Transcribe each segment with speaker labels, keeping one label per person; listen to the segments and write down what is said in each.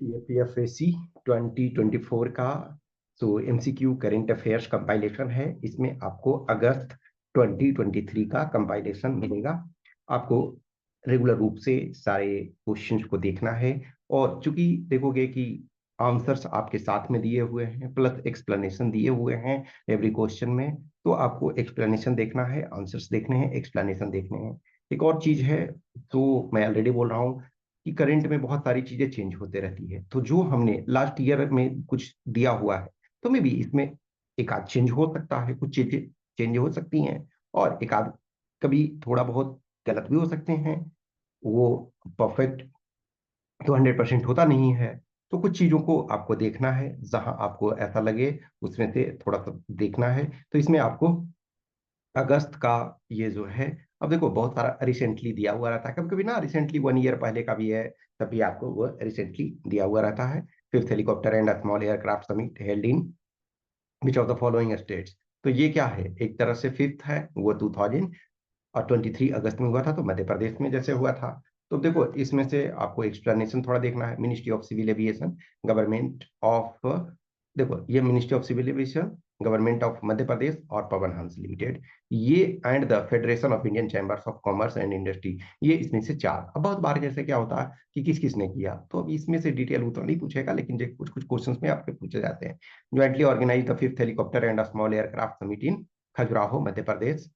Speaker 1: सीएपीएफएसी 2024 का MCQ current affairs compilation है। इसमें आपको अगस्त 2023 का कंपाइलेशन मिलेगा। आपको रेगुलर रूप से सारे क्वेश्चंस को देखना है, और चूंकि देखोगे कि आंसर्स आपके साथ में दिए हुए हैं प्लस एक्सप्लेनेशन दिए हुए हैं एवरी क्वेश्चन में, तो आपको एक्सप्लेनेशन देखना है, आंसर्स देखने हैं, एक्सप्लेनेशन देखने हैं। एक और चीज है, तो मैं ऑलरेडी बोल रहा हूँ कि करंट में बहुत सारी चीजें चेंज होते रहती है, तो जो हमने लास्ट ईयर में कुछ दिया हुआ है तो मे भी इसमें एक आध चेंज हो सकता है, कुछ चीजें चेंज हो सकती हैं, और एक आध कभी थोड़ा बहुत गलत भी हो सकते हैं। वो परफेक्ट तो 100% होता नहीं है। तो कुछ चीजों को आपको देखना है, जहां आपको ऐसा लगे उसमें से थोड़ा सा देखना है। तो इसमें आपको अगस्त का ये जो है, अब देखो बहुत सारा रिसेंटली दिया हुआ रहता है, कभी कभी ना रिसेंटली 1 ईयर पहले का भी है, तभी आपको वो रिसेंटली दिया हुआ रहता है। Fifth helicopter and small aircraft summit held in which of the following states. तो ये क्या है, एक तरह से फिफ्थ है वो 2023 अगस्त में हुआ था, तो मध्य प्रदेश में जैसे हुआ था। तो देखो इसमें से आपको एक्सप्लेनेशन थोड़ा देखना है। Ministry of civil aviation, government of, देखो ये ministry of civil aviation, government of Madhya Pradesh और पवन हंस लिमिटेड, ये and the federation of Indian chambers of commerce and industry, ये इसमें से चार। अब बहुत बार जैसे क्या होता है कि किस किसने किया, तो अब इसमें से डिटेल उतना नहीं पूछेगा, लेकिन जो कुछ कुछ क्वेश्चंस में आपके पूछे जाते हैं। Jointly organize the fifth helicopter and small aircraft summit in Khajuraho Madhya Pradesh.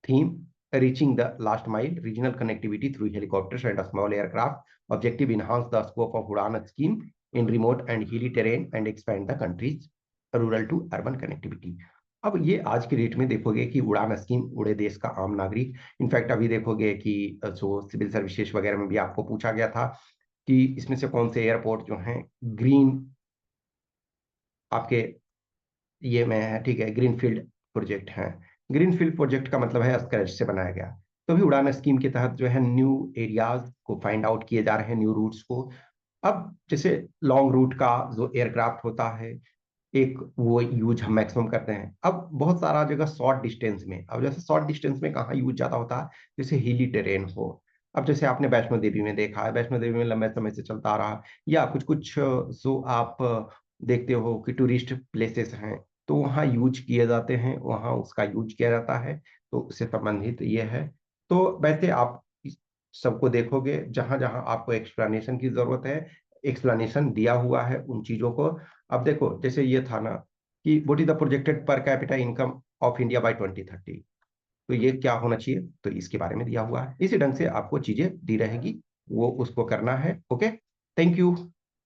Speaker 1: Theme reaching the last mile, regional connectivity through helicopters and a small aircraft. Objective enhance the scope of Udan scheme in remote and hilly terrain and expand the country's rural to urban connectivity. अब ये आज की date में देखोगे कि उड़ान scheme उड़े देश का आम नागरिक। इनफैक्ट अभी देखोगे कि जो सिविल सर्विसेज वगैरह में भी आपको पूछा गया था कि इसमें से कौन से एयरपोर्ट जो हैं ग्रीन आपके ये में है, ठीक है, ग्रीनफील्ड प्रोजेक्ट है। ग्रीनफील्ड प्रोजेक्ट का मतलब है स्क्रैच से बनाया गया। तो भी उड़ान स्कीम के तहत जो है न्यू एरियाज को फाइंड आउट किए जा रहे हैं, न्यू रूट्स को। अब जैसे लॉन्ग रूट का जो एयरक्राफ्ट होता है, एक वो यूज हम मैक्सिमम करते हैं। अब बहुत सारा जगह शॉर्ट डिस्टेंस में, अब जैसे शॉर्ट डिस्टेंस में कहाँ यूज ज्यादा होता है, जैसे हिली टेरेन हो। अब जैसे आपने वैष्णो देवी में देखा है, वैष्णो देवी में लंबे समय से चलता आ रहा है, या कुछ कुछ जो आप देखते हो कि टूरिस्ट प्लेसेस हैं, तो वहाँ यूज किए जाते हैं, वहाँ उसका यूज किया जाता है। तो उससे संबंधित ये है। तो वैसे आप इस सबको देखोगे, जहां जहां आपको एक्सप्लेनेशन की जरूरत है, एक्सप्लेनेशन दिया हुआ है उन चीजों को। अब देखो जैसे ये था ना कि what is the projected per capita income of India by 2030, तो ये क्या होना चाहिए, तो इसके बारे में दिया हुआ है। इसी ढंग से आपको चीजें दी रहेगी, वो उसको करना है। Okay, thank you.